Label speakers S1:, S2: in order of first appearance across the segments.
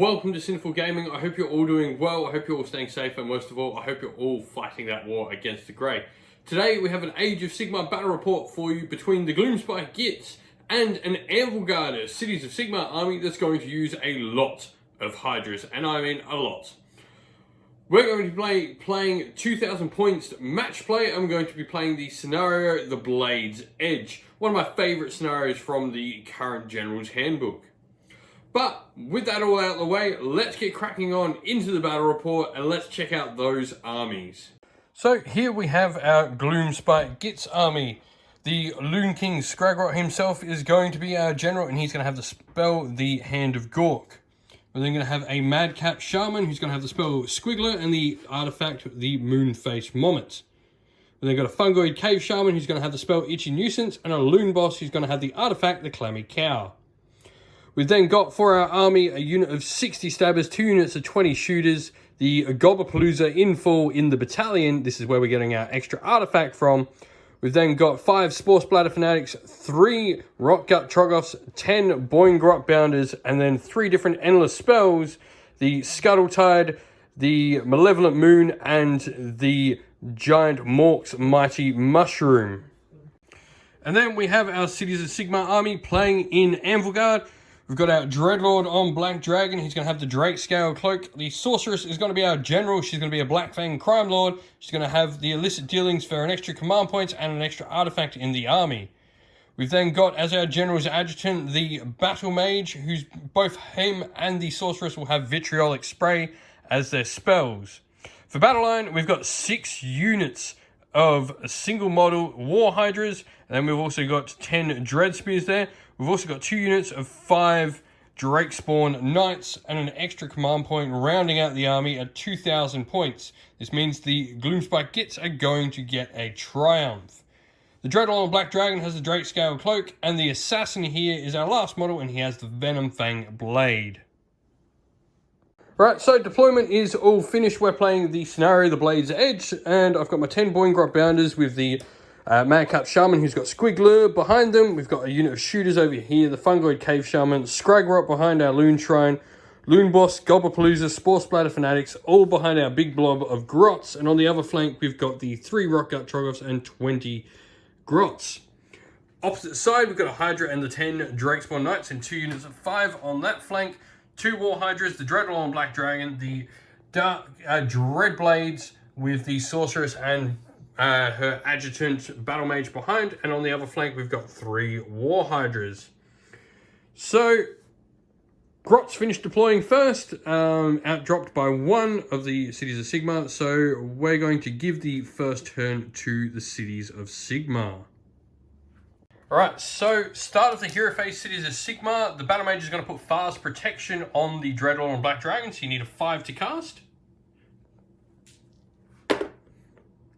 S1: welcome to Sinful Gaming. I hope you're all doing well, I hope you're all staying safe, and most of all, I hope you're all fighting that war against the Grey. Today we have an Age of Sigmar battle report for you between the Gloomspite Gitz and an Anvilgard Cities of Sigmar army that's going to use a lot of Hydras, and I mean a lot. We're going to be playing 2,000 points match play, and we're going to be playing the scenario The Blade's Edge, one of my favourite scenarios from the current General's Handbook. But with that all out of the way, let's get cracking on into the battle report and let's check out those armies. So here we have our Gloomspite Gitz army. The Loon King Skragrot himself is going to be our general, and he's going to have the spell the Hand of Gork. We're then going to have a Madcap Shaman who's going to have the spell Squiggler and the artifact the Moonface Mommet. We've then got a Fungoid Cave Shaman who's going to have the spell Itchy Nuisance, and a Loon Boss who's going to have the artifact the Clammy Cow. We've then got for our army a unit of 60 stabbers, 2 units of 20 shooters, the Gobblepalooza in full in the battalion. This is where we're getting our extra artifact from. We've then got 5 Spore Splatter Fanatics, 3 Rotgut Troggoths, 10 Boingrot Bounders, and then 3 different endless spells, the Scuttletide, the Malevolent Moon, and the Giant Mork's Mighty Mushroom. And then we have our Cities of Sigmar army playing in Anvilgard. We've got our Dreadlord on Black Dragon. He's going to have the Drake Scale Cloak. The Sorceress is going to be our General. She's going to be a Black Fang Crime Lord. She's going to have the Illicit Dealings for an extra command points and an extra artifact in the army. We've then got as our General's Adjutant the Battle Mage, who's both him and the Sorceress will have Vitriolic Spray as their spells. For Battle Line, we've got 6 units of single model War Hydras, and then we've also got 10 Dread Spears there. We've also got 2 units of 5 Drake Spawn Knights and an extra command point rounding out the army at 2,000 points. This means the Gloomspite Gitz are going to get a Triumph. The Dreadlord on Black Dragon has the Drake Scale Cloak, and the Assassin here is our last model, and he has the Venom Fang Blade. Right, so deployment is all finished. We're playing the scenario The Blade's Edge, and I've got my 10 Boingrot Bounders with the Madcap Shaman who's got Squiggler behind them. We've got a unit of shooters over here, the Fungoid Cave Shaman, Skragrot behind our Loon Shrine, Loon Boss, Gobblepalooza, Spore Splatter Fanatics, all behind our big blob of Grots, and on the other flank we've got the 3 Rotgut Troggoths and 20 Grots. Opposite side we've got a Hydra and the 10 Drakespawn Knights and 2 units of 5 on that flank, 2 War Hydras, the Dreadlord on Black Dragon, the Dark Dreadblades with the Sorceress and her Adjutant Battle Mage behind, and on the other flank we've got 3 War Hydras. So Grots finished deploying first, outdropped by 1 of the Cities of Sigmar, so we're going to give the first turn to the Cities of Sigmar. Alright, so start of the hero phase Cities of Sigmar. The Battle Mage is going to put fast protection on the Dreadlord on Black Dragon, so you need a 5 to cast.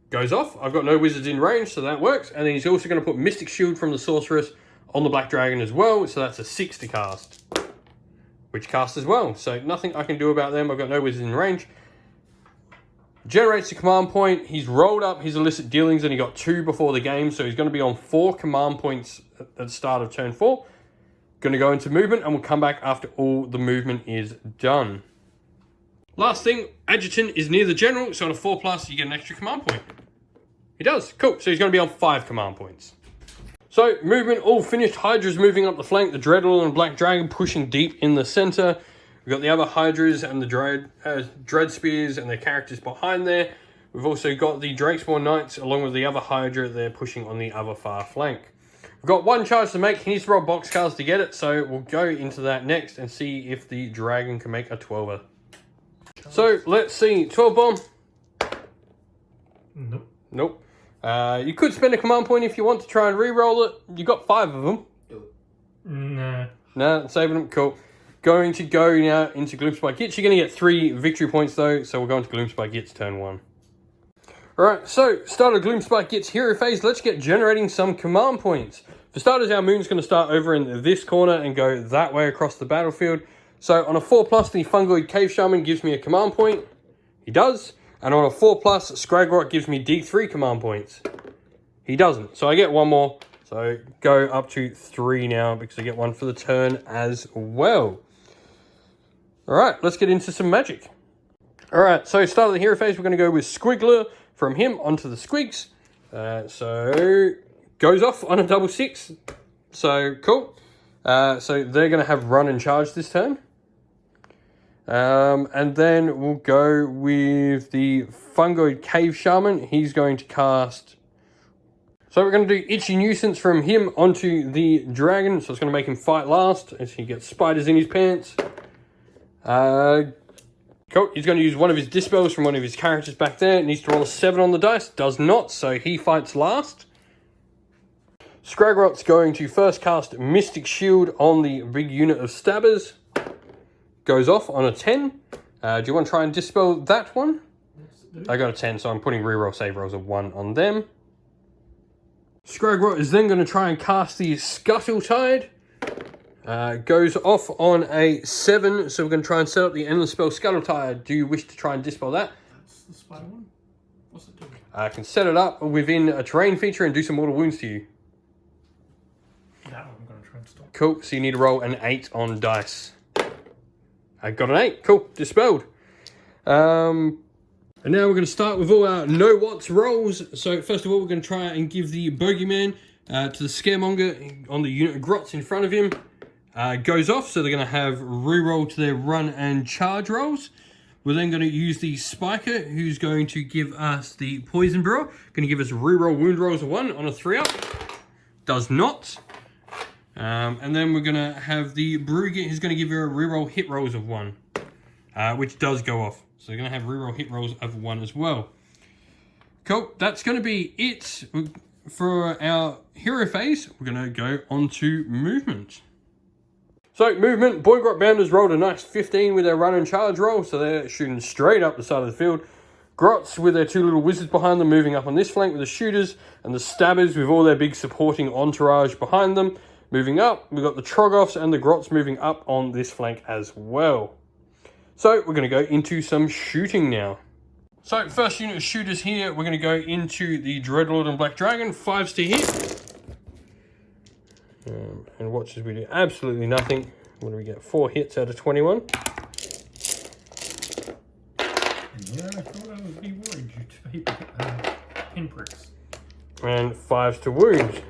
S1: Goes off. I've got no wizards in range, so that works. And then he's also going to put Mystic Shield from the Sorceress on the Black Dragon as well, so that's a 6 to cast. Which casts as well, so nothing I can do about them. I've got no wizards in range. Generates a command point. He's rolled up his Illicit Dealings, and he got 2 before the game, so he's going to be on 4 command points at the start of turn 4. Going to go into movement, and we'll come back after all the movement is done. Last thing, Adjutant is near the General, so on a 4+, you get an extra command point. He does. Cool. So he's going to be on 5 command points. So movement all finished. Hydra's moving up the flank. The Dreadlord and Black Dragon pushing deep in the center. We've got the other Hydras and the Dread Spears and their characters behind there. We've also got the Drakespawn Knights along with the other Hydra. They're pushing on the other far flank. We've got 1 charge to make. He needs to roll boxcars to get it. So we'll go into that next and see if the Dragon can make a 12er. So let's see. 12 bomb.
S2: Nope.
S1: Nope. You could spend a command point if you want to try and re-roll it. You got 5 of them.
S2: Nah.
S1: Nah, saving them. Cool. Going to go now into Gloomspite Gitz. You're going to get 3 victory points though, so we'll go into Gloomspite Gitz turn 1. Alright, so start of Gloomspite Gitz hero phase. Let's get generating some command points. For starters, our moon's going to start over in this corner and go that way across the battlefield. So on a 4+, the Fungoid Cave Shaman gives me a command point. He does. And on a 4+, Skragrot gives me D3 command points. He doesn't. So I get 1 more. So go up to 3 now because I get 1 for the turn as well. Alright, let's get into some magic. Alright, so start of the hero phase, we're going to go with Squiggler from him onto the Squigs. So, goes off on a double 6. So, cool. So, they're going to have run and charge this turn. And then we'll go with the Fungoid Cave Shaman. He's going to cast... So we're going to do Itchy Nuisance from him onto the dragon. So it's going to make him fight last as he gets spiders in his pants. Cool. He's going to use one of his Dispels from one of his characters back there. Needs to roll a 7 on the dice. Does not, so he fights last. Scragrot's going to first cast Mystic Shield on the big unit of Stabbers. Goes off on a 10. Do you want to try and Dispel that one? Yes, I got a 10, so I'm putting reroll save rolls of 1 on them. Scragrot is then going to try and cast the Scuttle Tide. Goes off on a 7, so we're going to try and set up the endless spell Scuttle Tide. Do you wish to try and Dispel that?
S2: That's the spider one. What's it doing?
S1: I can set it up within a terrain feature and do some mortal wounds to you.
S2: That one I'm going to try and stop.
S1: Cool, so you need to roll an 8 on dice. I got an 8. Cool, dispelled. And now we're going to start with all our no-what's rolls. So first of all, we're going to try and give the Bogeyman to the Scaremonger on the unit of Grots in front of him. Goes off, so they're going to have reroll to their run and charge rolls. We're then going to use the Spiker, who's going to give us the Poison Brewer. Going to give us reroll wound rolls of 1 on a 3-up. Does not. And then we're going to have the Brugit, who's going to give her a reroll hit rolls of 1, which does go off. So we're going to have reroll hit rolls of 1 as well. Cool. That's going to be it for our hero phase. We're going to go on to movement. So movement, Boygrot Bounders rolled a nice 15 with their run and charge roll. So they're shooting straight up the side of the field. Grots with their 2 little wizards behind them moving up on this flank with the shooters. And the Stabbers with all their big supporting entourage behind them. Moving up, we've got the Troggoths and the Grots moving up on this flank as well. So we're going to go into some shooting now. So first unit of shooters here, we're going to go into the Dreadlord and Black Dragon. 5s to hit. And watch as we do absolutely nothing. What do we get? 4 hits out of 21.
S2: Yeah, I thought I would be worried you'd pinpricks.
S1: And 5s to wound.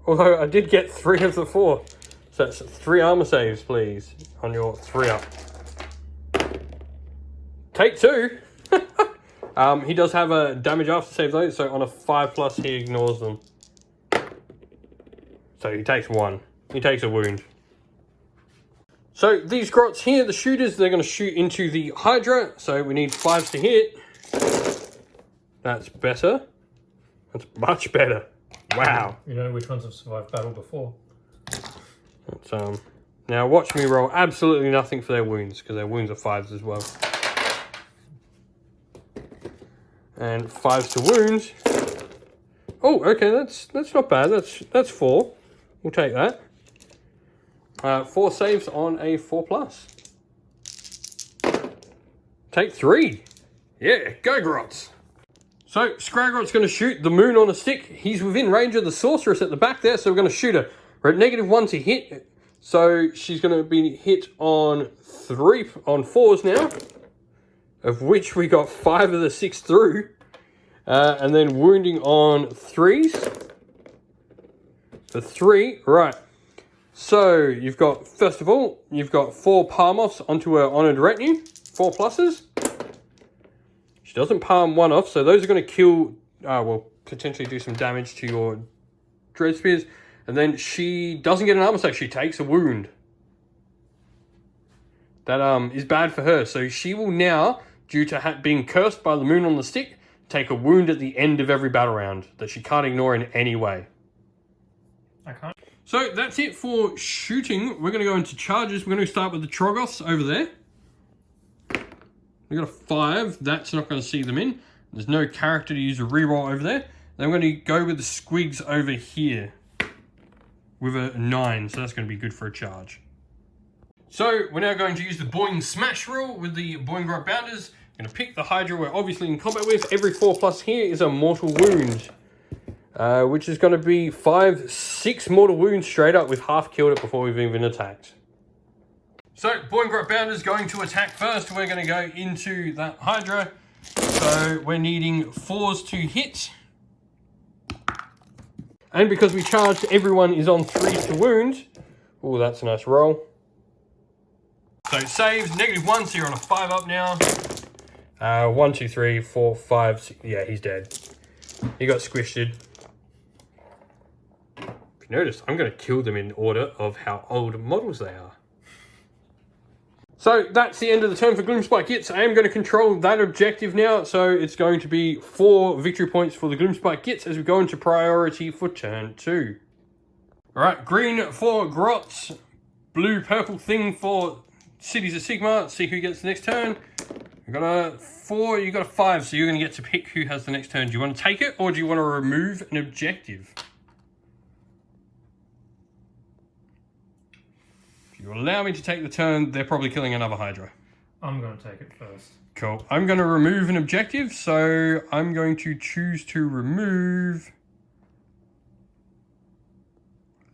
S1: Although I did get 3 of the 4. So that's 3 armor saves, please, on your 3-up. Take 2. He does have a damage after save though, so on a 5+ he ignores them. So he takes 1. He takes a wound. So these Grots here, the shooters, they're going to shoot into the Hydra. So we need 5s to hit. That's better. That's much better. Wow.
S2: You know which ones have survived battle before.
S1: That's, now watch me roll absolutely nothing for their wounds, because their wounds are 5s as well. And 5s to wounds. Oh, okay, that's not bad. That's 4. We'll take that. 4 saves on a 4+. Take 3. Yeah, go Grots. So Scragrot's going to shoot the Moon on a stick. He's within range of the Sorceress at the back there, so we're going to shoot her. We're at -1 to hit, so she's going to be hit on 4s now, of which we got 5 of the 6 through, and then wounding on 3s. For 3, right. So you've got, first of all, you've got 4 Palmoffs onto her Honoured Retinue, 4 pluses. She doesn't palm 1 off, so those are going to kill, well, potentially do some damage to your Dread Spears. And then she doesn't get an armor save, she takes a wound. That is bad for her. So she will now, due to being cursed by the Moon on the stick, take a wound at the end of every battle round that she can't ignore in any way.
S2: I can't.
S1: So that's it for shooting. We're going to go into charges. We're going to start with the Troggoths over there. We've got a 5. That's not going to see them in. There's no character to use a reroll over there. Then we're going to go with the Squigs over here with a 9. So that's going to be good for a charge. So we're now going to use the Boing Smash rule with the Boingrot Bounders. Going to pick the Hydra we're obviously in combat with. Every 4+ here is a mortal wound. Which is going to be 6 mortal wounds straight up. We've half killed it before we've even attacked. So, Boingrot Bounder's going to attack first. We're going to go into that Hydra. So, we're needing 4s to hit. And because we charged, everyone is on 3s to wound. Oh, that's a nice roll. So, saves, -1, so you're on a 5 up now. 1, 2, 3, 4, 5, 6. Yeah, he's dead. He got squished. If you notice, I'm going to kill them in order of how old models they are. So that's the end of the turn for Gloomspite Gitz. I am going to control that objective now. So it's going to be 4 victory points for the Gloomspite Gitz as we go into priority for turn 2. All right, green for Grots, blue, purple thing for Cities of Sigmar. Let's see who gets the next turn. You've got a 4, you've got a 5, so you're going to get to pick who has the next turn. Do you want to take it or do you want to remove an objective? If you allow me to take the turn, they're probably killing another Hydra.
S2: I'm going to take it first.
S1: Cool. I'm going to remove an objective, so I'm going to choose to remove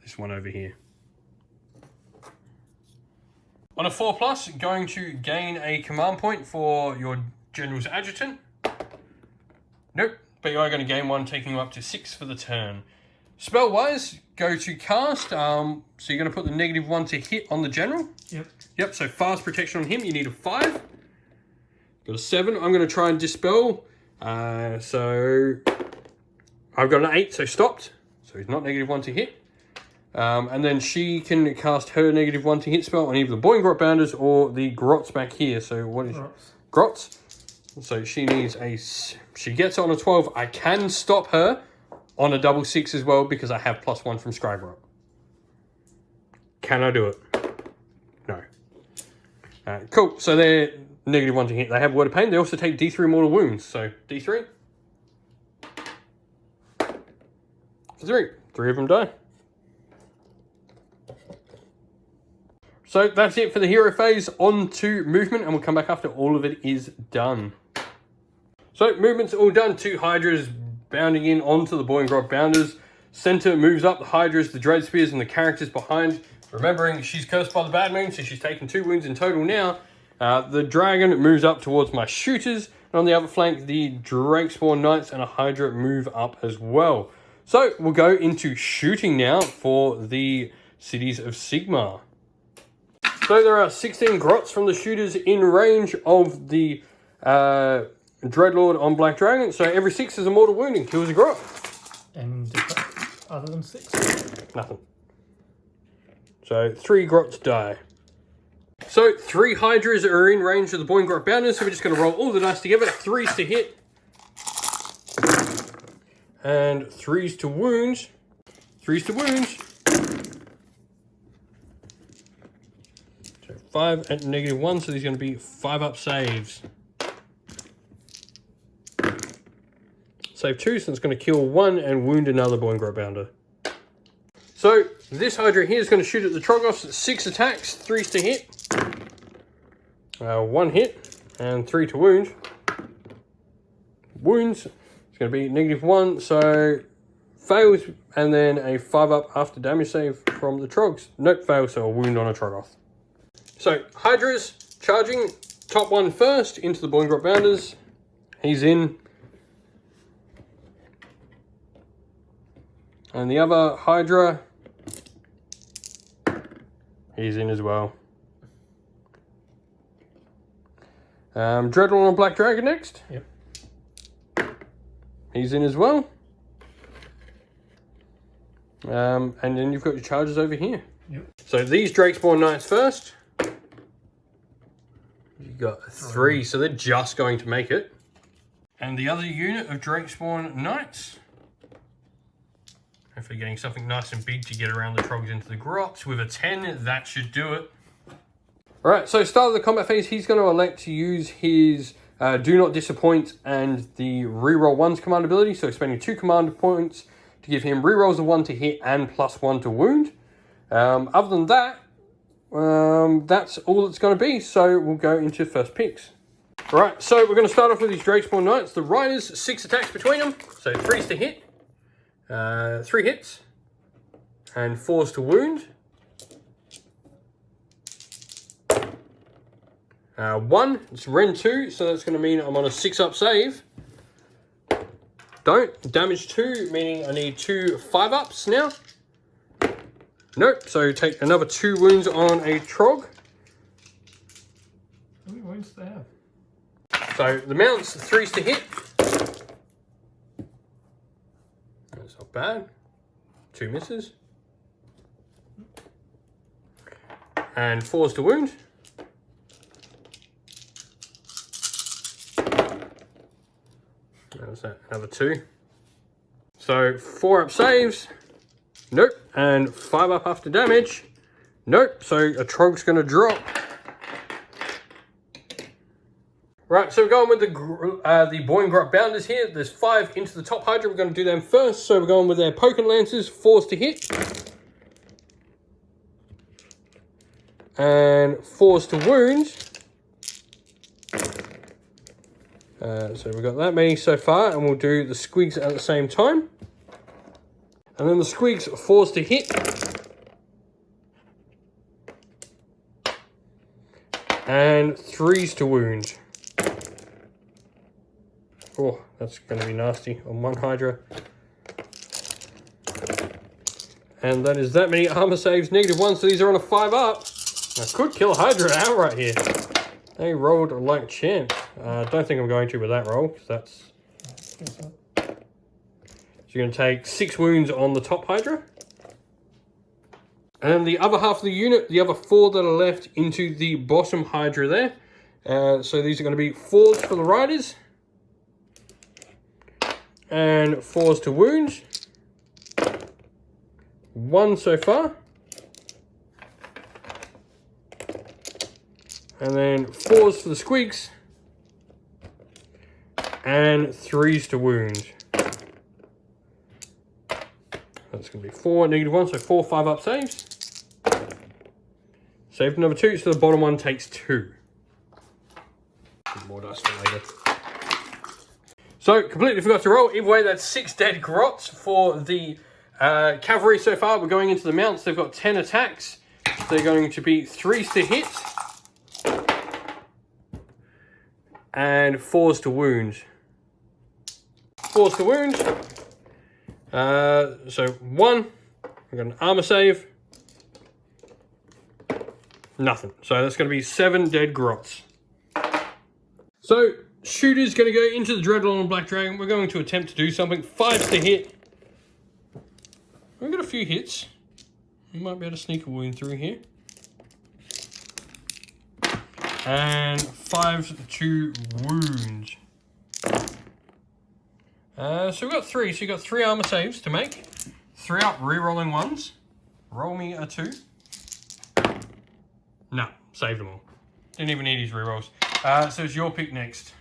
S1: this one over here. On a 4+, going to gain a command point for your General's Adjutant. Nope, but you are going to gain 1, taking you up to 6 for the turn. Spell-wise, go to cast, so you're going to put the -1 to hit on the General. Yep, so fast protection on him, you need a 5. Got a 7, I'm going to try and dispel, so I've got an 8, so stopped. So he's not -1 to hit. And then she can cast her -1 to hit spell on either the Boingrot Bounders or the Grots back here. So what is Grots? So she needs a... She gets it on a 12. I can stop her on a double 6 as well because I have +1 from Scriberot. Can I do it? No. Cool. So they're -1 to hit. They have Word of Pain. They also take D3 mortal wounds. So D3. For 3. 3 of them die. So that's it for the hero phase. On to movement, and we'll come back after all of it is done. So movement's all done. 2 Hydras bounding in onto the Boingrot Bounders. Center moves up the Hydras, the Dread Spears, and the characters behind. Remembering she's cursed by the Bad Moon, so she's taken 2 wounds in total now. The Dragon moves up towards my shooters, and on the other flank, the Drakespawn Knights and a Hydra move up as well. So we'll go into shooting now for the Cities of Sigmar. So there are 16 Grots from the shooters in range of the Dreadlord on Black Dragon. So every 6 is a mortal wounding, kills a Grot.
S2: And other than 6?
S1: Nothing. So 3 Grots die. So 3 Hydras are in range of the Boingrot Bounders. So we're just going to roll all the dice together. 3s to hit. And 3s to wound. 3s to wound. 5 at -1, so there's going to be 5 up saves. Save 2, so it's going to kill 1 and wound another Boingrot Bounder. So this Hydra here is going to shoot at the Trogoths. 6 attacks, 3s to hit. 1 hit and 3 to wound. Wounds, it's going to be -1, so fails, and then a 5 up after damage save from the Trogs. Nope, fails, so a wound on a Trogoth. So, Hydras charging, top one first into the Boingrot Bounders. He's in. And the other Hydra, he's in as well. Dreadlord on Black Dragon next.
S2: Yep.
S1: He's in as well. And then you've got your charges over here.
S2: Yep.
S1: So these Drakespawn Knights first. You got 3, so they're just going to make it. And the other unit of Drakespawn Knights. Hopefully getting something nice and big to get around the Trogs into the Grots. With a 10, that should do it. Alright, so start of the combat phase, he's going to elect to use his Do Not Disappoint and the Reroll 1's command ability. So spending 2 command points to give him rerolls of 1 to hit and +1 to wound. Other than that, that's all it's going to be. So we'll go into first picks. Alright, so we're going to start off with these Drakespawn Knights. The Riders, 6 attacks between them. So 3s to hit. 3 hits. And 4s to wound. 1, it's Ren 2, so that's going to mean I'm on a 6-up save. Don't. Damage 2, meaning I need 2 5-ups now. Nope, so take another 2 wounds on a Trog.
S2: How many wounds do they have?
S1: So the mounts, 3s to hit. That's not bad. 2 misses. And 4s to wound. That's that, another 2. So 4-up saves. Nope. And 5-up after damage. Nope. So a Trog's going to drop. Right, so we're going with the Boingrot Bounders here. There's 5 into the top Hydra. We're going to do them first. So we're going with their Poking Lancers, 4s to hit. And 4s to wound. So we've got that many so far, and we'll do the Squigs at the same time. And then the Squigs, 4s to hit. And 3s to wound. Oh, that's going to be nasty on one Hydra. And that is that many armor saves, -1, so these are on a 5-up. I could kill Hydra outright here. They rolled like champs. I don't think I'm going to with that roll, because that's... So you're going to take 6 wounds on the top Hydra. And then the other half of the unit, the other 4 that are left into the bottom Hydra there. So these are going to be 4s for the Riders. And 4s to wound. 1 so far. And then 4s for the Squigs. And 3s to wound. That's going to be 4, -1, so 4 5-up saves. Save number 2, so the bottom one takes 2. More dice for later. So, completely forgot to roll. Either way, that's 6 dead grots for the cavalry so far. We're going into the mounts. They've got 10 attacks. They're going to be 3s to hit. And 4s to wound. 4s to wound. So 1. We've got an armor save. Nothing. So that's going to be 7 dead grots. So, Shooter's going to go into the Dreadlord and Black Dragon. We're going to attempt to do something. 5s to hit. We've got a few hits. We might be able to sneak a wound through here. And 5s to wound. So we've got 3. So you've got 3 armor saves to make. 3 up, re-rolling 1s. Roll me a 2. No, saved them all. Didn't even need his re-rolls. So it's your pick next.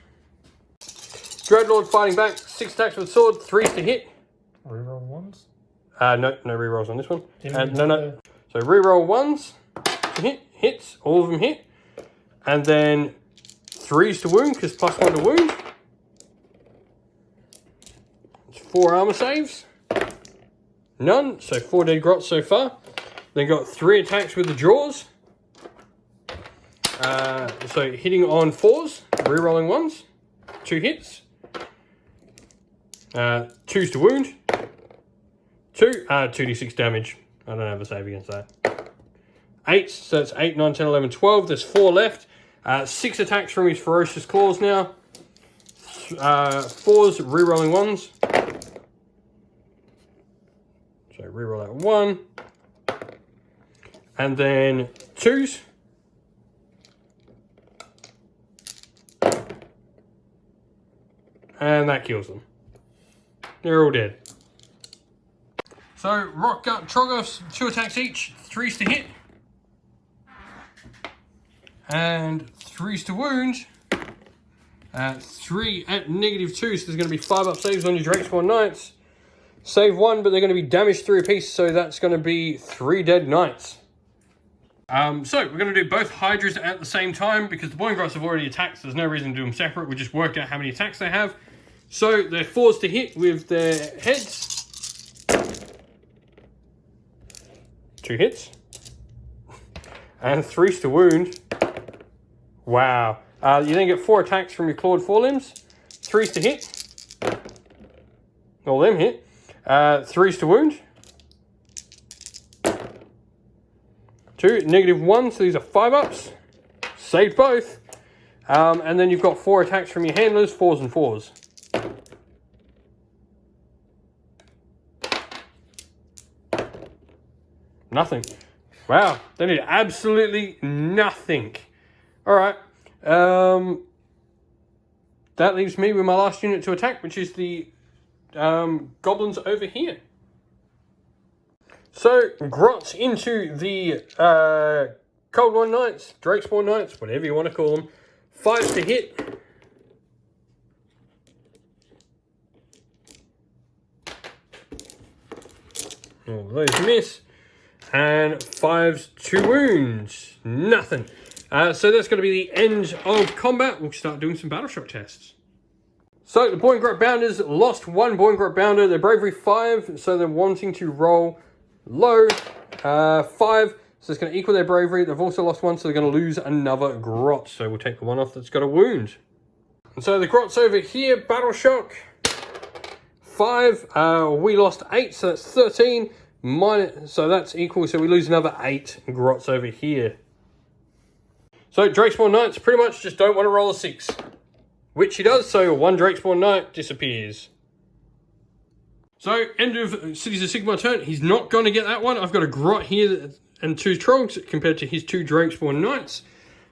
S1: Dreadlord fighting back. 6 attacks with sword, 3s to hit.
S2: Reroll 1s?
S1: No re-rolls on this one. No. So re-roll 1s to hit. Hits. All of them hit. And then 3s to wound, because +1 to wound. It's 4 armor saves. None. So 4 dead grots so far. Then got 3 attacks with the jaws. So hitting on 4s, re-rolling 1s. 2 hits. 2s to wound. 2d6 damage. I don't have a save against that. 8, so that's 8, 9, 10, 11, 12. There's 4 left. 6 attacks from his ferocious claws now. 4s, re-rolling 1s. So re-roll that 1. And then 2s. And that kills them. They're all dead. So, Rockgut Troggos, 2 attacks each, 3s to hit. And 3s to wound. 3 at -2, so there's going to be 5-up saves on your Drakespawn Knights. Save 1, but they're going to be damaged 3 apiece, so that's going to be 3 dead Knights. So, we're going to do both Hydras at the same time, because the Boingrots have already attacked, so there's no reason to do them separate. We just worked out how many attacks they have. So, they're 4s to hit with their heads. 2 hits. And 3s to wound. Wow. You then get 4 attacks from your clawed forelimbs. 3s to hit. All them hit. 3s to wound. 2, -1, so these are 5-ups. Saved both. And then you've got 4 attacks from your handlers, 4s and 4s. Nothing. Wow, they did absolutely nothing. Alright. That leaves me with my last unit to attack, which is the goblins over here. So, Grots into the Cold One Knights, Drakespawn Knights, whatever you want to call them. 5s to hit. All those miss. And 5s to wounds. Nothing. So that's going to be the end of combat. We'll start doing some battle shock tests. So the Boingrot Bounders lost 1 Boingrot Bounder. Their bravery 5, so they're wanting to roll low. 5, so it's going to equal their bravery. They've also lost 1, so they're going to lose another Grot. So we'll take the one off that's got a wound. And so the Grots over here, battle shock 5. We lost 8, so that's 13. So that's equal, so we lose another 8 Grots over here. So Drakespawn Knights pretty much just don't want to roll a 6. Which he does, so 1 Drakespawn Knight disappears. So, end of Cities of Sigmar turn. He's not going to get that one. I've got a Grot here and 2 Trolls compared to his 2 Drakespawn Knights.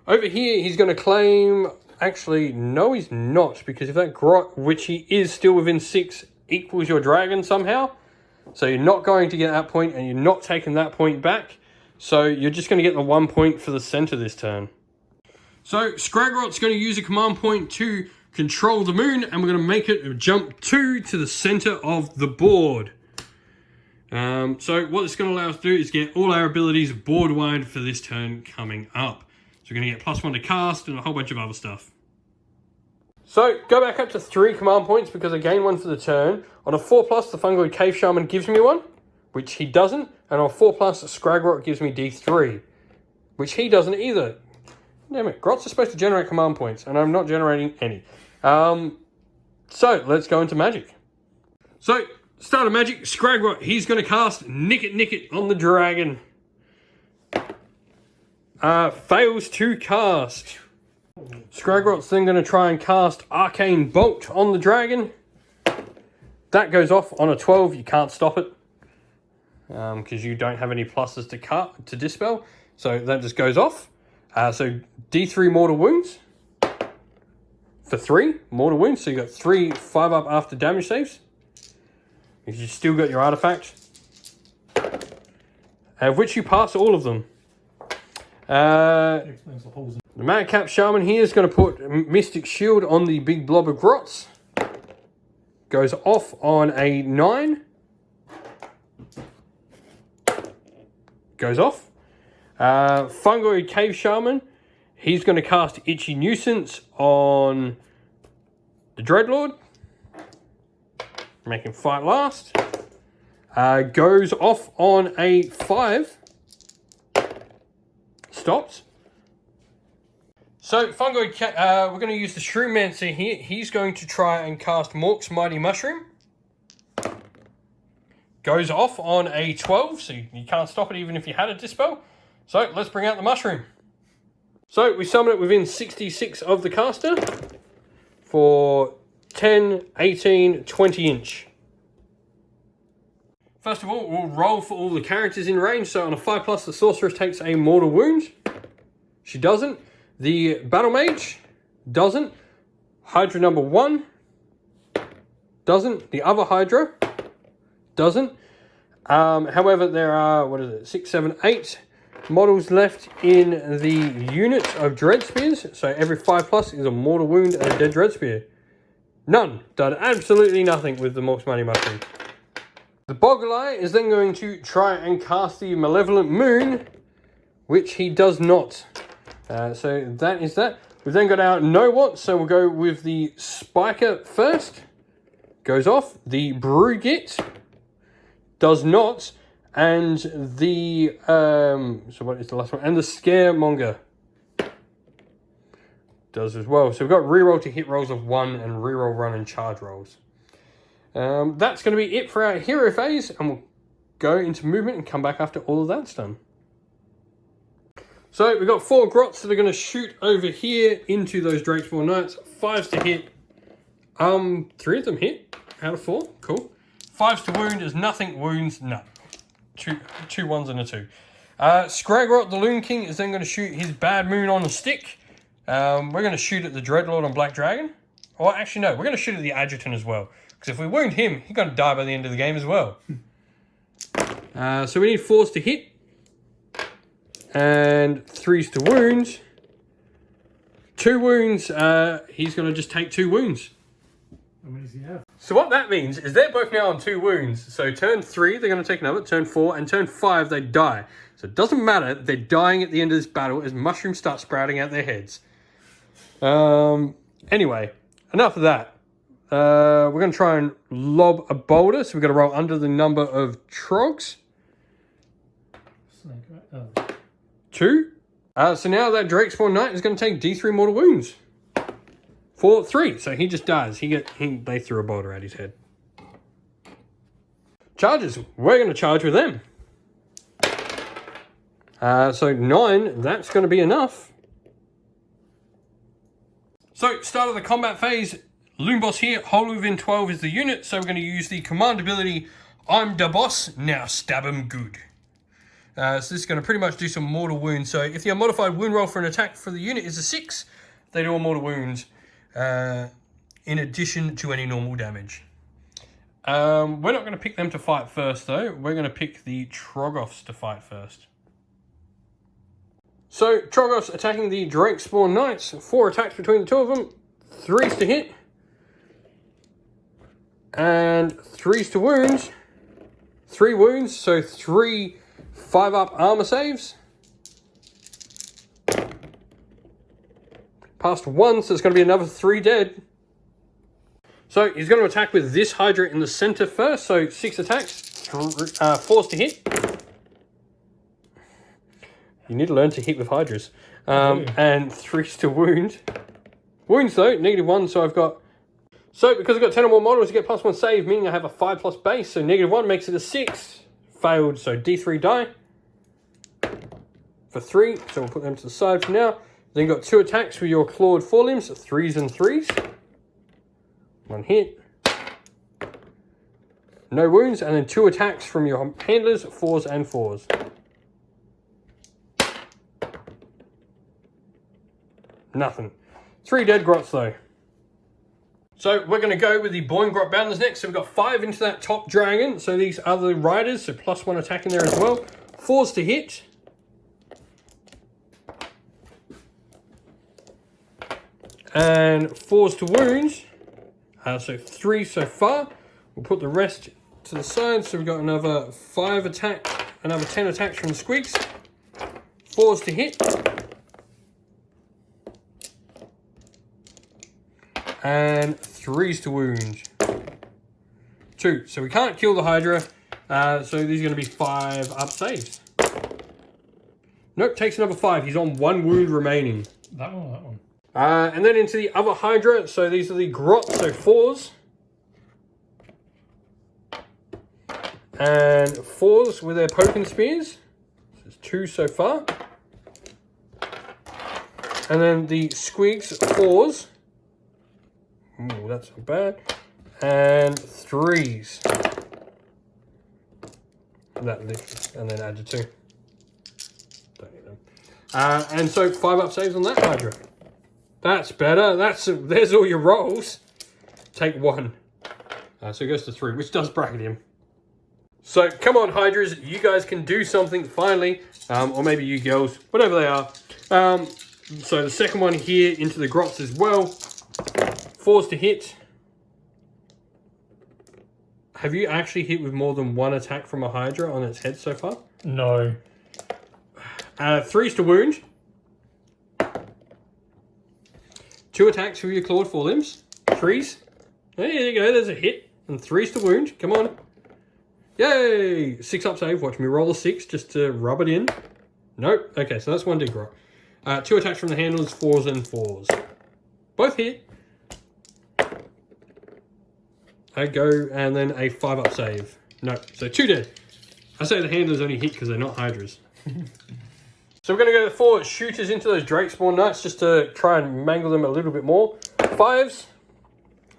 S1: Over here, he's going to claim... Actually, no he's not, because if that Grot, which he is still within 6, equals your dragon somehow, so you're not going to get that point, and you're not taking that point back. So, you're just going to get the 1 point for the center this turn. So, Scragrot's going to use a command point to control the moon, and we're going to make it jump 2 to the center of the board. So, what it's going to allow us to do is get all our abilities board-wide for this turn coming up. So, we're going to get +1 to cast and a whole bunch of other stuff. So, go back up to 3 command points because I gain 1 for the turn. On a 4+, the Fungoid Cave Shaman gives me 1, which he doesn't. And on a 4+, Scragrot gives me D3, which he doesn't either. Damn it, Grots are supposed to generate command points, and I'm not generating any. So, let's go into magic. So, start of magic, Scragrot, he's going to cast Nick It on the dragon. Fails to cast. Scragrot's then going to try and cast Arcane Bolt on the dragon. That goes off on a 12, you can't stop it. Because you don't have any pluses to dispel. So, that just goes off. So D3 mortal wounds for 3 mortal wounds. So you got 3 5-up after damage saves. You still got your artifact, of which you pass all of them. The Madcap Shaman here is going to put Mystic Shield on the big blob of Grots. Goes off on a 9. Goes off. Fungoid Cave Shaman, he's going to cast Itchy Nuisance on the Dreadlord. Make him fight last. Goes off on a 5. Stops. So, Fungoid, we're going to use the Shrewmancer here. He's going to try and cast Mork's Mighty Mushroom. Goes off on a 12, so you can't stop it even if you had a Dispel. So, let's bring out the mushroom. So, we summon it within 66 of the caster for 10, 18, 20 inch. First of all, we'll roll for all the characters in range. So, on a 5+, the Sorceress takes a mortal wound. She doesn't. The Battle Mage doesn't. Hydra number 1 doesn't. The other Hydra doesn't. However, there are, 6, 7, 8... models left in the unit of Dread Spears. So every 5+ is a mortal wound and a dead Dread Spear. None. Done absolutely nothing with the Mork's Mighty Mushroom. The Boggle is then going to try and cast the Malevolent Moon, which he does not. So that is that. We've then got our Know What, so we'll go with the Spiker first. Goes off. The Brew Git does not. And the, so what is the last one? And the Scaremonger. does as well. So we've got reroll to hit rolls of 1 and reroll run and charge rolls. That's going to be it for our hero phase, and we'll go into movement and come back after all of that's done. So we've got 4 grots that are going to shoot over here into those Drakespawn Knights. 5s to hit. 3 of them hit out of 4. Cool. 5s to wound is nothing. Wounds, no. Two 1s and a 2. Scragrot, the Loon King, is then going to shoot his Bad Moon on a stick. We're going to shoot at the Dreadlord on Black Dragon. Or actually, no, we're going to shoot at the Adjutant as well. Because if we wound him, he's going to die by the end of the game as well. So we need 4s to hit. And 3s to wound. 2 wounds, he's going to just take 2 wounds.
S2: How many does he have?
S1: So what that means is they're both now on 2 wounds. So turn 3, they're going to take another. Turn 4, and turn 5, they die. So it doesn't matter, they're dying at the end of this battle as mushrooms start sprouting out their heads. Anyway, enough of that. We're going to try and lob a boulder. So we're going to roll under the number of trogs.
S2: Snake, right? Oh.
S1: 2. So now that Drakespawn Knight is going to take D3 mortal wounds. For 3. So he just dies. They threw a boulder at his head. Charges. We're going to charge with them. So 9. That's going to be enough. So start of the combat phase. Loon Boss here. Whole within 12 is the unit. So we're going to use the command ability. I'm da boss. Now stab him good. So this is going to pretty much do some mortal wounds. So if the unmodified wound roll for an attack for the unit is a 6, they do a mortal wound in addition to any normal damage. We're not going to pick them to fight first, though. We're going to pick the Troggoths to fight first. So Troggoths attacking the Drakespawn Knights. 4 attacks between the 2 of them. 3s to hit. And 3s to wound. 3 wounds, so 3 5-up armor saves. Passed 1, so it's going to be another 3 dead. So he's going to attack with this Hydra in the center first. So 6 attacks, 4s to hit. You need to learn to hit with Hydras. And 3s to wound. Wounds though, -1, so I've got... So because I've got 10 or more models, you get +1 save, meaning I have a 5+ base. So -1 makes it a 6. Failed, so D3 die. For 3, so we'll put them to the side for now. Then you've got 2 attacks with your clawed forelimbs, 3s and 3s. 1 hit. No wounds, and then 2 attacks from your handlers, 4s and 4s. Nothing. 3 dead grots though. So we're going to go with the Boing Grot Bounders next. So we've got 5 into that top dragon. So these are the riders, so +1 attack in there as well. 4s to hit. And 4s to wound. So 3 so far. We'll put the rest to the side. So we've got another 5 attack, another 10 attacks from the squigs. 4s to hit. And 3s to wound. 2. So we can't kill the Hydra. So these are going to be 5-up saves. Nope, takes another 5. He's on 1 wound remaining.
S2: That one or that one?
S1: And then into the other Hydra. So these are the Grots, so 4s. And 4s with their poking spears. So there's 2 so far. And then the Squigs, 4s. Ooh, that's not bad. And 3s. And then add to 2. Don't need them. And so 5-up saves on that Hydra. That's better. There's all your rolls. Take 1. So it goes to 3, which does bracket him. So come on, Hydras, you guys can do something finally. Or maybe you girls, whatever they are. So the second one here into the Grots as well. 4s to hit. Have you actually hit with more than 1 attack from a Hydra on its head so far?
S2: No.
S1: 3s to wound. 2 attacks with your clawed forelimbs. 3s. There you go, there's a hit. And 3s to wound. Come on. Yay! 6-up save. Watch me roll a 6 just to rub it in. Nope. Okay, so that's 1 dead grot. 2 attacks from the handlers, 4s and 4s. Both hit. I go, and then a 5-up save. No, so 2 dead. I say the handlers only hit because they're not Hydras. So we're going to go for shooters into those Drakespawn Knights just to try and mangle them a little bit more. 5s.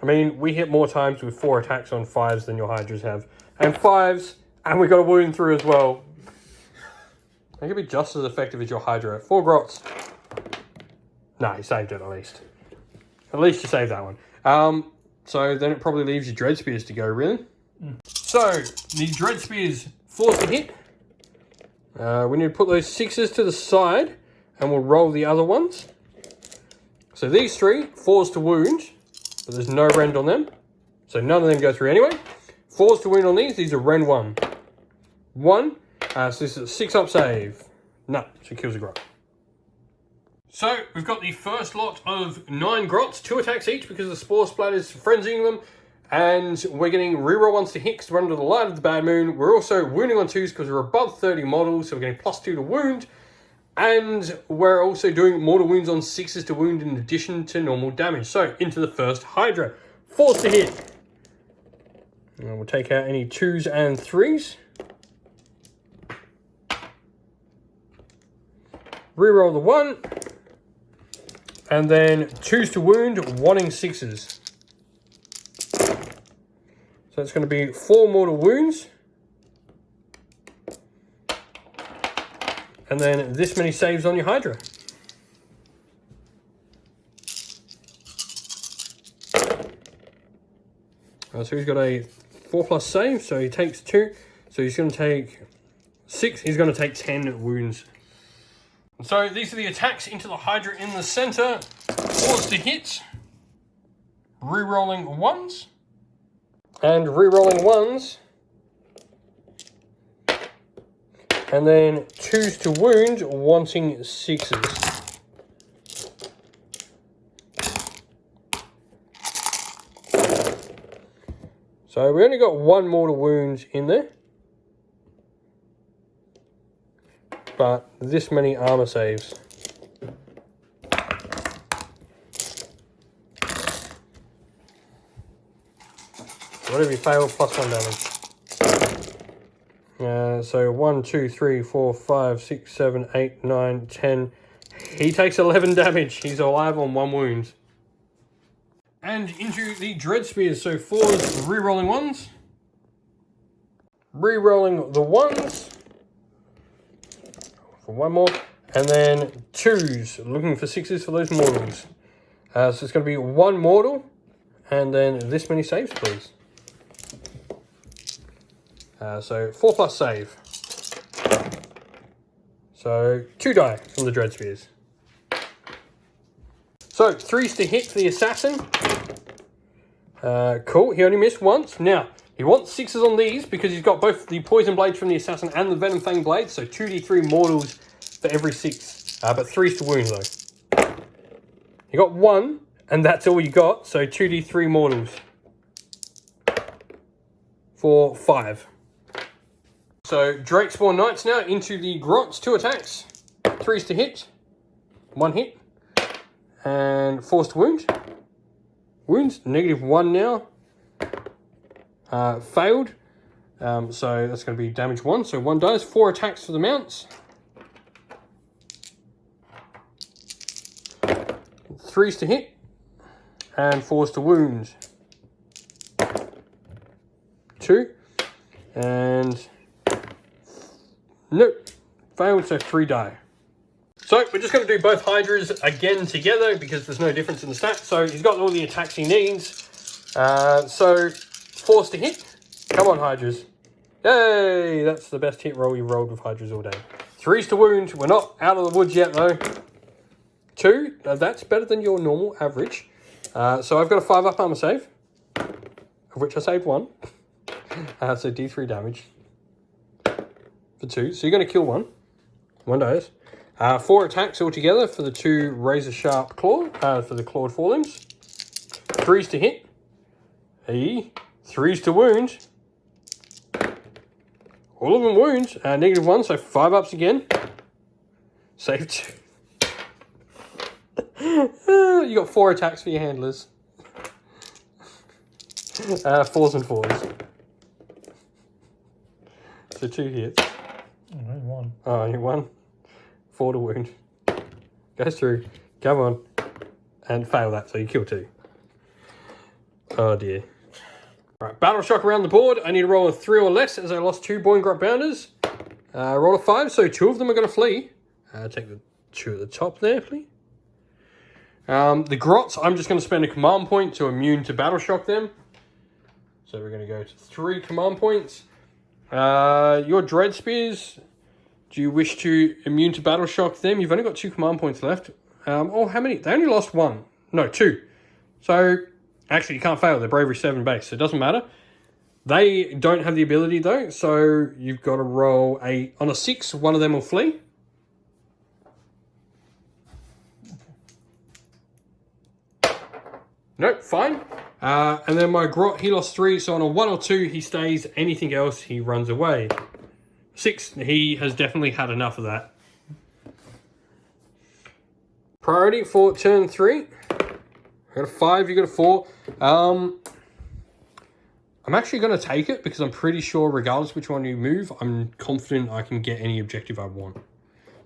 S1: I mean, we hit more times with 4 attacks on 5s than your Hydras have. And 5s, and we got a wound through as well. They could be just as effective as your Hydra. 4 Grots. Nah, you saved it at least. At least you saved that one. So then it probably leaves your Dread Spears to go, really. So, the Dread Spears, 4s to hit. We need to put those 6s to the side, and we'll roll the other ones. So these 3, 4s to wound, but there's no rend on them. So none of them go through anyway. 4s to wound on these are rend 1. 1, so this is a 6-up save. No, so it kills a Grot. So we've got the first lot of 9 Grots, 2 attacks each because the Spore Splatter's frenzying them. And we're getting reroll 1s to hit because we're under the light of the Bad Moon. We're also wounding on 2s because we're above 30 models, so we're getting +2 to wound. And we're also doing mortal wounds on 6s to wound in addition to normal damage. So into the first Hydra. 4s to hit. And we'll take out any 2s and 3s. Reroll the 1. And then 2s to wound, wanting 6s. So it's going to be 4 mortal wounds. And then this many saves on your Hydra. So he's got a 4+ save, so he takes 2. So he's going to take 6. He's going to take 10 wounds. So these are the attacks into the Hydra in the center. 4s to hit. Rerolling 1s. And rerolling 1s. And then 2s to wound, wanting 6s. So we only got 1 mortal wound in there. But this many armor saves. Whatever you fail, +1 damage. So 1, 2, 3, 4, 5, 6, 7, 8, 9, 10. He takes 11 damage. He's alive on 1 wound. And into the Dread Spears. So 4s, rerolling 1s. Rerolling the 1s. For 1 more. And then 2s, looking for 6s for those mortals. So it's going to be 1 mortal. And then this many saves, please. So 4+ save. So 2 die from the Dread Spears. So 3s to hit for the assassin. Cool, he only missed once. Now, he wants 6s on these because he's got both the Poison Blades from the assassin and the Venom Fang Blades. So 2d3 mortals for every 6. But 3s to wound though. You got 1, and that's all you got. So 2d3 mortals. For 5. So Drakespawn Knights now into the Grots, 2 attacks, 3s to hit, 1 hit, and 4s to wound. Wounds, -1 now. Failed, so that's going to be damage 1, so 1 dies. 4 attacks for the mounts. 3s to hit, and 4s to wound. 2, and... Nope, failed, so 3 die. So we're just going to do both Hydras again together because there's no difference in the stats. So he's got all the attacks he needs. So 4s to hit. Come on, Hydras. Yay, that's the best hit roll you rolled with Hydras all day. 3s to wound. We're not out of the woods yet though. 2, that's better than your normal average. So I've got a 5-up armor save, of which I saved 1. So D3 damage. For 2, so you're going to kill 1. 1 dies. 4 attacks altogether for the 2 razor sharp claw, for the clawed forelimbs. 3s to hit. 3s to wound. All of them wounds. -1, so 5 ups again. Save 2. You got 4 attacks for your handlers. 4s and 4s. So 2 hits.
S2: Oh, only 1.
S1: Oh, you 1. 4 to wound. Goes through. Come on. And fail that, so you kill 2. Oh dear. Alright, battle shock around the board. I need to roll a 3 or less as I lost 2 Boingrot Bounders. Roll a 5, so 2 of them are going to flee. Take the 2 at the top there, please. The Grots, I'm just going to spend a command point to immune to battle shock them. So we're going to go to 3 command points. Your Dread Spears, do you wish to immune to battle shock them? You've only got 2 command points left. Oh, how many? They only lost 1. No, 2. So, actually, you can't fail. They're Bravery 7 base, so it doesn't matter. They don't have the ability, though, so you've got to roll a... On a 6, one of them will flee. Nope, fine. And then my Grot, he lost 3, so on a 1 or 2, he stays. Anything else, he runs away. 6, he has definitely had enough of that. Priority for turn 3. I got a 5, you got a 4. I'm actually going to take it because I'm pretty sure regardless which one you move, I'm confident I can get any objective I want.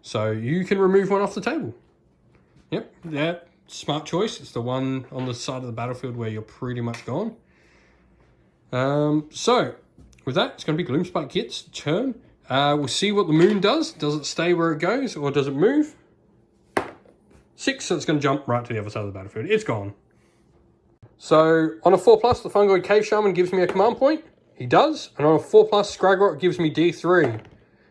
S1: So you can remove one off the table. Yep, yeah, smart choice. It's the one on the side of the battlefield where you're pretty much gone. So with that, it's going to be Gloomspite Gitz turn. We'll see what the moon does. Does it stay where it goes or does it move? 6, so it's going to jump right to the other side of the battlefield. It's gone. So on a 4+, the Fungoid Cave Shaman gives me a command point. He does. And on a 4+, Scragrot gives me D3.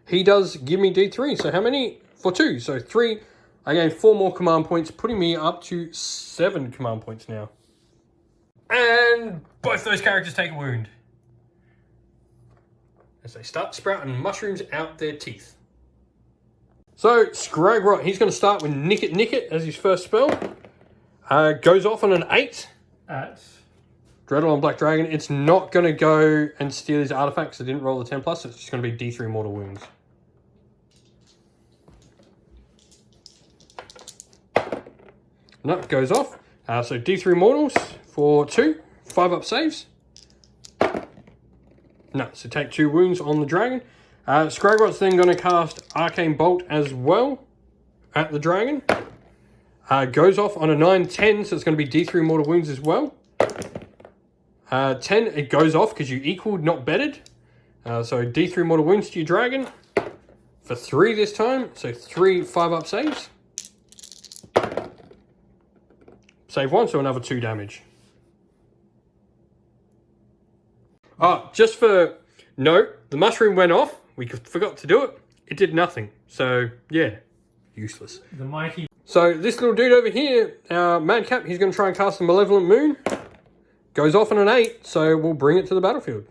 S1: He does give me D3. So how many? For 2. So 3. I gain 4 more command points, putting me up to 7 command points now. And both those characters take a wound as they start sprouting mushrooms out their teeth. So Scragrot, he's going to start with Nick It as his first spell. Goes off on an 8.
S2: At
S1: Dreadlord and Black Dragon. It's not going to go and steal his artifacts. I didn't roll the 10+, so it's just going to be D3 mortal wounds. No, it goes off. So D3 mortals for 2. 5-up saves. No, so take 2 wounds on the dragon. Scragrot's then going to cast Arcane Bolt as well at the dragon. Goes off on a 9-10, so it's going to be D3 mortal wounds as well. 10, it goes off because you equaled, not bettered. So D3 mortal wounds to your dragon for 3 this time. So 3 5-up saves. Save 1, so another 2 damage. Just for note, the mushroom went off. We forgot to do it. It did nothing. So, yeah, useless.
S2: the mighty...
S1: So this little dude over here, Madcap, he's going to try and cast the Malevolent Moon. Goes off on an 8, so we'll bring it to the battlefield.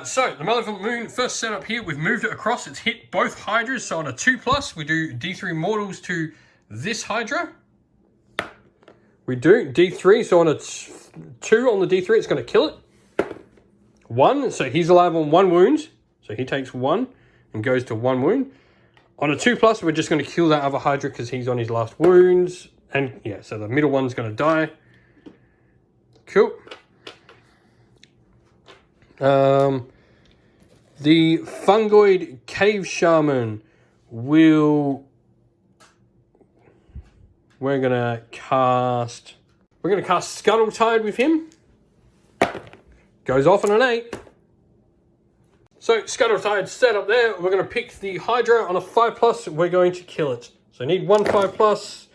S1: So the Malevolent Moon, first setup here, we've moved it across. It's hit both Hydras, so on a 2+, we do D3 mortals to this Hydra. We do D3, so on a 2 on the D3, it's going to kill it. 1, so he's alive on 1 wound. So he takes 1 and goes to 1 wound. On a 2+, we're just going to kill that other Hydra because he's on his last wounds. And yeah, so the middle one's going to die. Cool. The Fungoid Cave Shaman will... We're going to cast Scuttle Tide with him. Goes off on an 8. So Scuttle Tide set up there. We're going to pick the Hydra on a 5+. We're going to kill it. So I need 1 5+.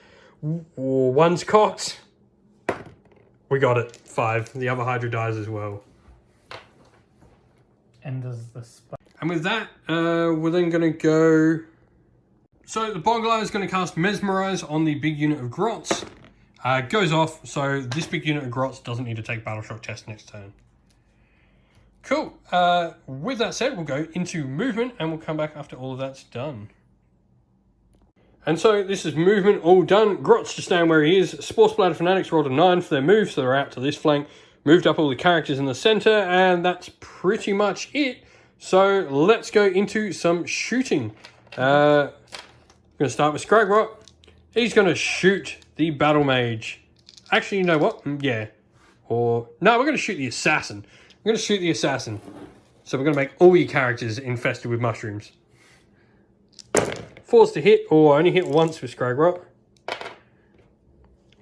S1: One's cocked. We got it. 5. The other Hydra dies as well.
S2: And does the spike...
S1: And with that, we're then going to go... So the Bogler is going to cast Mesmerize on the big unit of Grots. Goes off, so this big unit of Grots doesn't need to take Battle Shock test next turn. Cool. With that said, we'll go into movement and we'll come back after all of that's done. And so this is movement all done. Grot's just staying where he is. Spore Splatter Fanatics rolled a 9 for their move, so they're out to this flank. Moved up all the characters in the center, and that's pretty much it. So let's go into some shooting. I'm going to start with Scragrot. He's going to shoot the Battle Mage. Actually, you know what? Yeah. Or, no, we're going to shoot the Assassin. We're going to shoot the Assassin. So we're going to make all your characters infested with mushrooms. 4's to hit, or only hit once with Scragrot.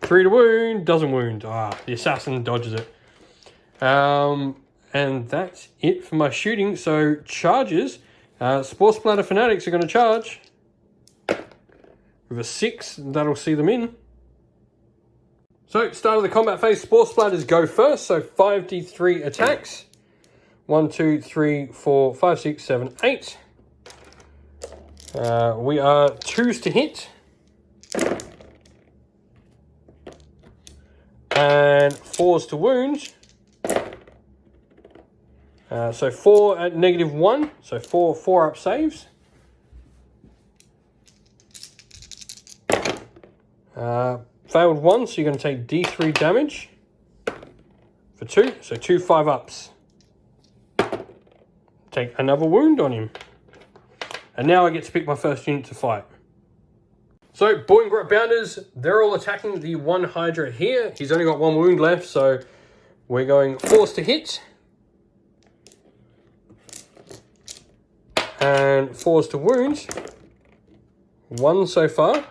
S1: 3 to wound, doesn't wound. Ah, the Assassin dodges it. And that's it for my shooting. So, charges. Spore Splatter Fanatics are going to charge. With a 6, that'll see them in. So, start of the combat phase, Spore Splatters go first. So, 5d3 attacks. 1, 2, 3, 4, 5, 6, 7, 8. We are 2s to hit. And 4s to wound. So 4 at -1. So 4 up saves. Failed 1, so you're going to take D3 damage. For 2. So 2 5-ups. Take another wound on him. And now I get to pick my first unit to fight. So, Boingrot Bounders, they're all attacking the one Hydra here. He's only got 1 wound left, so we're going 4s to hit. And 4s to wound. 1 so far.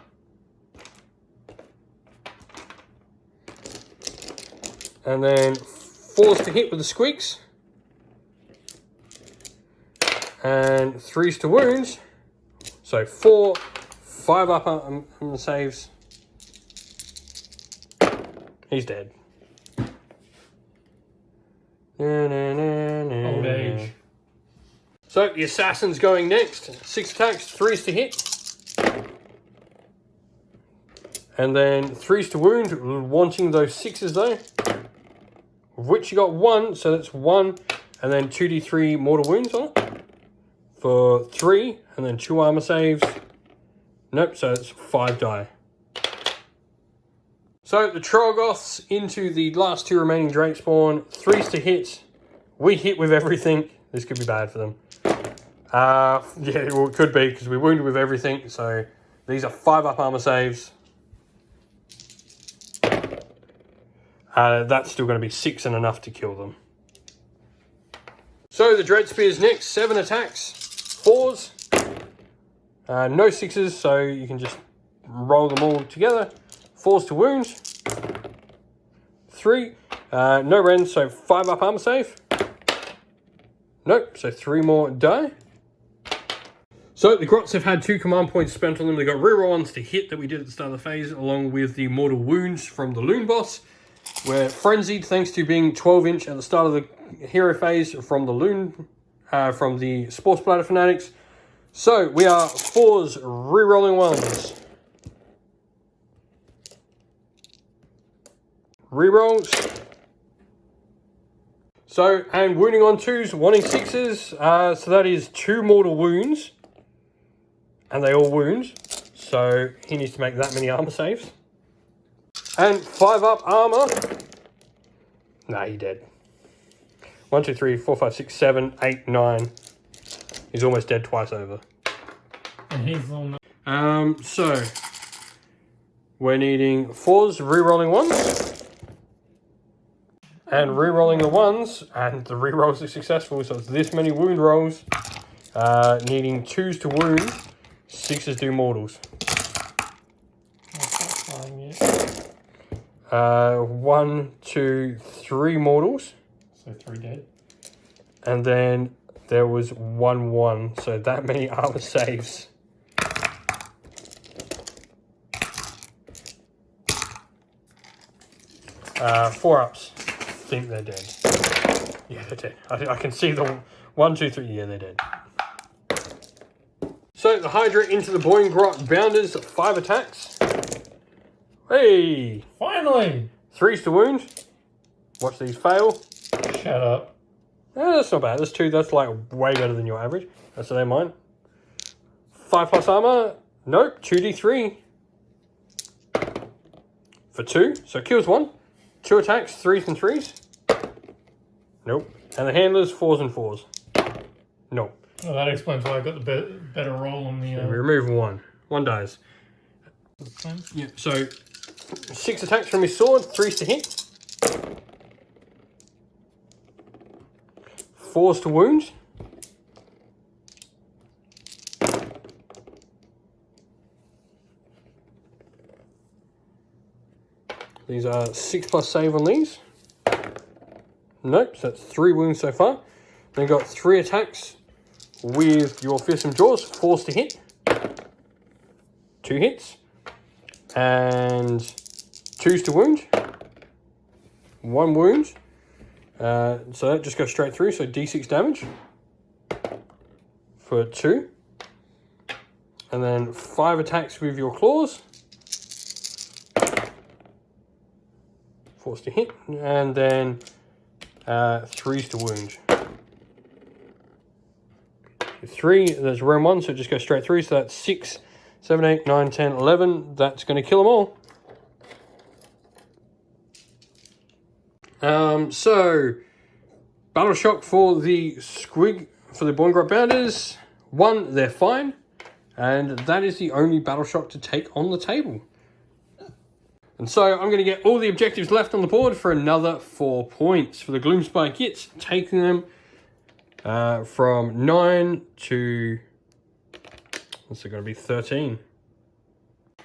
S1: And then 4s to hit with the squeaks. And 3s to wounds. So 4, 5 up on the saves. He's dead.
S2: Old age.
S1: So the Assassin's going next. 6 attacks, 3s to hit. And then 3s to wound, wanting those 6s though. Of which you got 1, so that's 1. And then 2d3 mortal wounds on it. For 3, and then 2 armor saves. Nope, so it's 5 die. So the Trolgoths into the last 2 remaining Drake spawn. 3s to hit. We hit with everything. This could be bad for them. Yeah, well, it could be because we wounded with everything. So these are 5 up armor saves. That's still going to be 6 and enough to kill them. So the Dread Spear's next. 7 attacks. 4s. No 6s, so you can just roll them all together. 4s to wound. 3. No rends, so 5 up armor save. Nope, so 3 more die. So the Grots have had 2 command points spent on them. They got reroll ones to hit that we did at the start of the phase, along with the mortal wounds from the Loon boss. We're frenzied thanks to being 12-inch at the start of the hero phase from the Loon, from the Spore Splatter Fanatics. So we are 4s, rerolling 1s. Rerolls. So, and wounding on 2s, wanting 6s. So that is 2 mortal wounds. And they all wound. So he needs to make that many armor saves. And 5 up armor. Nah, he's dead. 1, 2, 3, 4, 5, 6, 7, 8, 9. He's almost dead twice over.
S2: And he's on.
S1: So we're needing 4s, rerolling 1s. And rerolling the 1s, and the rerolls are successful, so it's this many wound rolls. Needing 2s to wound, 6s do mortals. 1, 2, 3 mortals.
S2: So 3 dead.
S1: And then there was 1, 1, so that many armor saves. Four ups. I think they're dead. Yeah, they're dead. I can see the 1, 2, 3. Yeah, they're dead. So the Hydra into the Boingrot Bounders, 5 attacks. Hey!
S2: Finally!
S1: 3s to wound. Watch these fail.
S2: Shut up.
S1: That's not bad. That's 2. That's like way better than your average. That's what they mine. 5 plus armor. Nope. 2d3. For 2. So kills 1. 2 attacks. 3s and 3s. Nope. And the handlers, 4s and 4s. Nope.
S2: Well, that explains why I got the better roll on the...
S1: We remove 1. 1 dies. Yeah, so 6 attacks from his sword, 3's to hit. 4's to wound. These are 6+ save on these. Nope, so that's 3 wounds so far. Then you've got 3 attacks with your fearsome jaws, 4's to hit. 2 hits. And 2's to wound. 1 wound. So that just goes straight through, so d6 damage for 2. And then 5 attacks with your claws. 4's to hit. And then 3's to wound. 3, there's round 1, so it just goes straight through, so that's 6, 7, 8, 9, 10, 11. That's going to kill them all. So, Battle Shock for the Squig, for the Boingrot Bounders. 1, they're fine. And that is the only Battle Shock to take on the table. And so, I'm going to get all the objectives left on the board for another 4 points. For the Gloomspite Gitz, taking them from 9 to... what's it going to be? 13.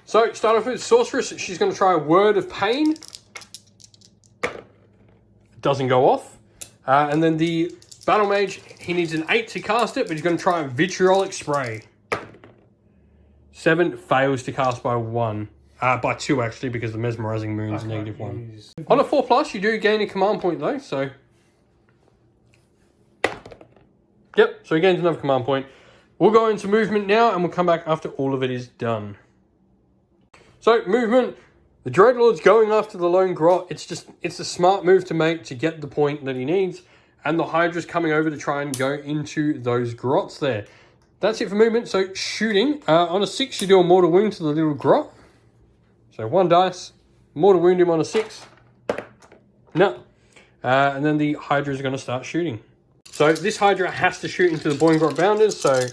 S1: So, start off with Sorceress. She's going to try a Word of Pain. Doesn't go off. And then the Battle Mage, he needs an 8 to cast it, but he's going to try a Vitriolic Spray. 7 fails to cast by 1. By 2 actually, because the Mesmerizing Moon's -1. On a 4+, you do gain a command point though, so... yep, so he gains another command point. We'll go into movement now, and we'll come back after all of it is done. So, movement. The Dreadlord's going after the lone grot. It's a smart move to make to get the point that he needs. And the Hydra's coming over to try and go into those grots there. That's it for movement. So, shooting. On a 6, you do a mortal wound to the little grot. So, 1 dice. Mortal wound him on a 6. No. And then the Hydra is going to start shooting. So, this Hydra has to shoot into the Boingrot Bounders. So,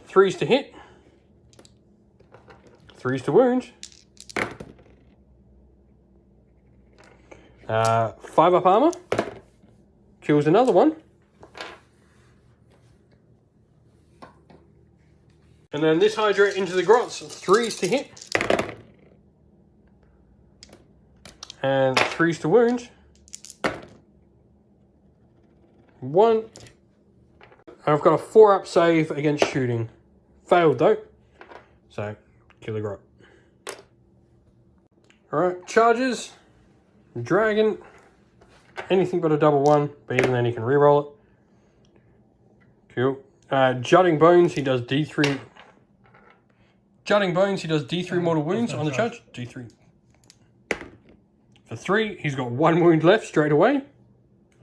S1: 3's to hit. 3's to wound. 5 up armor. Kills another one. And then this Hydra into the grots. 3's to hit. And 3's to wound. 1. I've got a 4-up save against shooting. Failed though. So, kill the grot. Alright, charges. Dragon. Anything but a double 1, but even then he can reroll it. Cool. Jutting Bones, he does D3. Jutting Bones, he does D3 mortal wounds on the charge. D3. For 3, he's got 1 wound left straight away.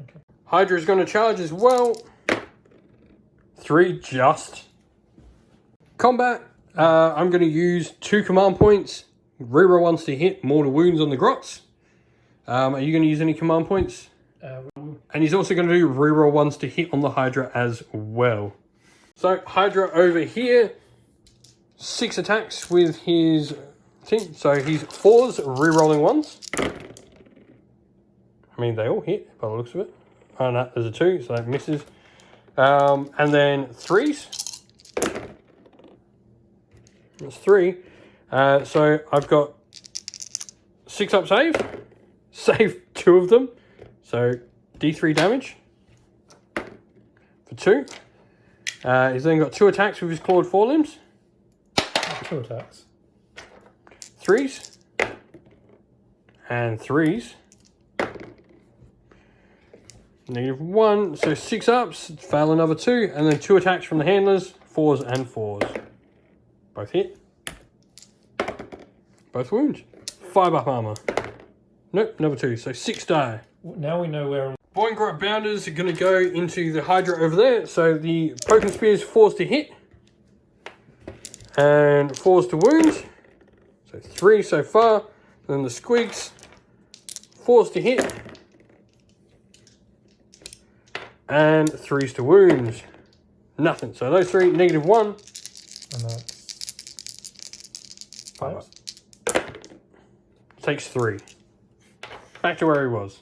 S1: Okay. Hydra's going to charge as well. 3 just. Combat. I'm going to use 2 command points. Reroll 1s to hit, mortal wounds on the grots. Are you going to use any command points? And he's also going to do reroll 1s to hit on the Hydra as well. So Hydra over here, 6 attacks with his thing. So he's 4s, rerolling 1s. I mean, they all hit by the looks of it. Oh no, there's a 2, so that misses. And then 3s. That's 3. So I've got 6 up save. Save 2 of them. So D3 damage for 2. He's then got 2 attacks with his clawed forelimbs.
S2: 2 attacks.
S1: 3s. And 3s. -1. So 6 ups. Fail another 2. And then 2 attacks from the handlers. 4s and 4s. Both hit. Both wound. 5 up armor. Nope, another 2. So 6 die.
S2: Now we know where...
S1: Boingrot Bounders are going to go into the Hydra over there. So the Poking Spears 4s to hit. And 4s to wound. So 3 so far. Then the Squigs. 4s to hit. And 3s to wound. Nothing. So those 3, -1.
S2: And that's 5
S1: Takes 3. Back to where he was.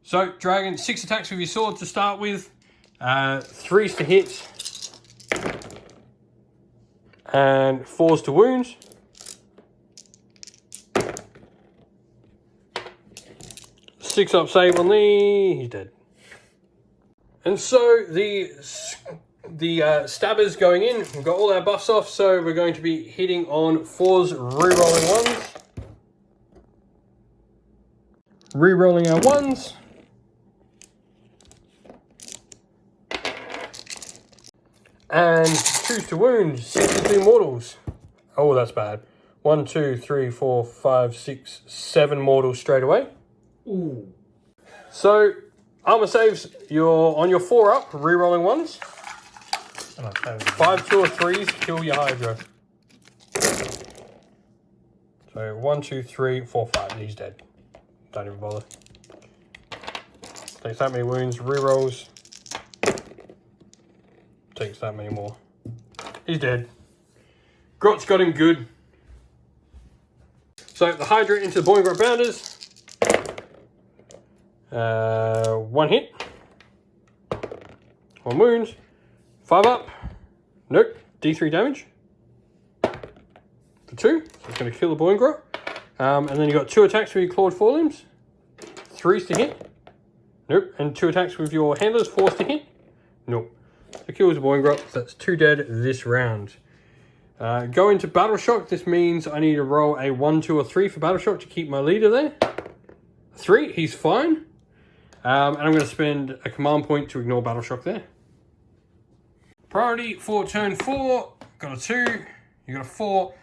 S1: So, Dragon, 6 attacks with your sword to start with. 3s to hit. And 4s to wound. 6 up save on the... He's dead. And so the stabbers going in. We've got all our buffs off, so we're going to be hitting on 4s, re-rolling 1s. Re-rolling our 1s. And 2s to wound, 62 mortals. Oh, that's bad. 1, 2, 3, 4, 5, 6, 7 mortals straight away.
S2: Ooh.
S1: So, armor saves, you're on your 4 up, re-rolling 1s. 5, 2, or 3s, kill your Hydra. So, 1, 2, 3, 4, 5, he's dead. Don't even bother. Takes that many wounds, re-rolls. Takes that many more. He's dead. Grot's got him good. So the Hydra into the Boiling Grot Bounders. 1 hit. 1 wound. 5 up. Nope. D3 damage. For 2. So it's going to kill the Boiling Grot. And then you got 2 attacks with your Clawed Forelimbs. 3s to hit. Nope. And 2 attacks with your Handlers. 4s to hit. Nope. So kills the Boiling Grot. So that's 2 dead this round. Go into Battle Shock. This means I need to roll a 1, 2, or 3 for Battle Shock to keep my leader there. 3, he's fine. And I'm going to spend a command point to ignore Battle Shock there. Priority for turn 4. Got a 2. You got a 4.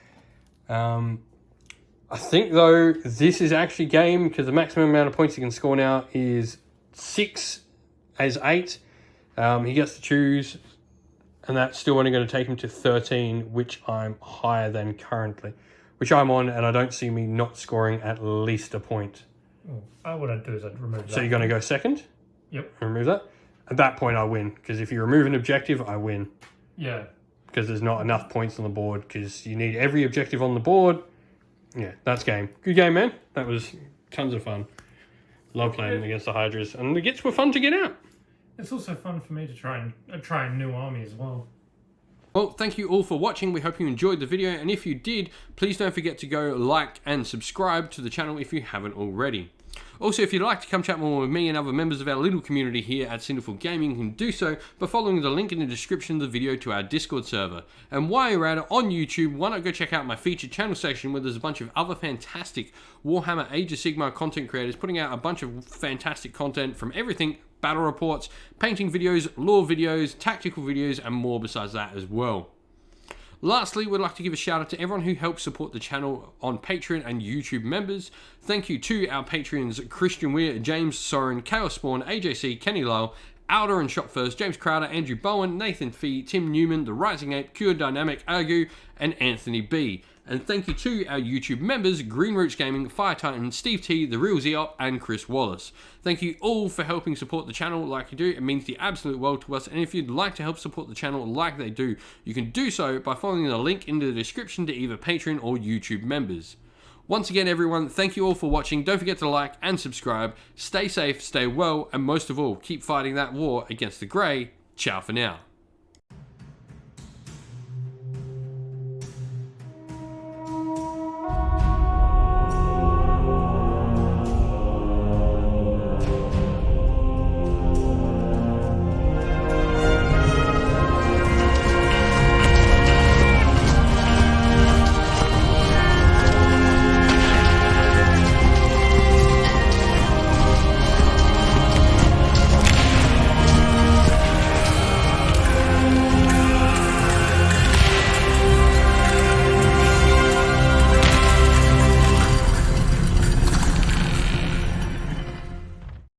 S1: I think, though, this is actually game because the maximum amount of points you can score now is 6 as 8. He gets to choose, and that's still only going to take him to 13, which I'm higher than currently, which I'm on, and I don't see me not scoring at least a point.
S2: What I'd do is I'd remove that.
S1: So you're going to go second?
S2: Yep.
S1: Remove that? At that point, I win, because if you remove an objective, I win.
S2: Yeah.
S1: Because there's not enough points on the board, because you need every objective on the board. Yeah, that's game. Good game, man. That was tons of fun. Love playing against the Hydras, and the Gitz were fun to get out.
S2: It's also fun for me to try a new army as well.
S1: Well, thank you all for watching. We hope you enjoyed the video, and if you did, please don't forget to go like and subscribe to the channel if you haven't already. Also, if you'd like to come chat more with me and other members of our little community here at Cinderful Gaming, you can do so by following the link in the description of the video to our Discord server. And while you're at it, on YouTube, why not go check out my featured channel section where there's a bunch of other fantastic Warhammer Age of Sigmar content creators putting out a bunch of fantastic content from everything, battle reports, painting videos, lore videos, tactical videos, and more besides that as well. Lastly, we'd like to give a shout out to everyone who helps support the channel on Patreon and YouTube members. Thank you to our Patreons Christian Weir, James Soren, Chaos Spawn, AJC, Kenny Lyle, Alder and Shot First, James Crowder, Andrew Bowen, Nathan Fee, Tim Newman, The Rising Ape, Cure Dynamic, Argu, and Anthony B. And thank you to our YouTube members, Green Roots Gaming, Fire Titan, Steve T, The Real Zeop, and Chris Wallace. Thank you all for helping support the channel like you do. It means the absolute world to us. And if you'd like to help support the channel like they do, you can do so by following the link in the description to either Patreon or YouTube members. Once again, everyone, thank you all for watching. Don't forget to like and subscribe. Stay safe, stay well, and most of all, keep fighting that war against the Grey. Ciao for now.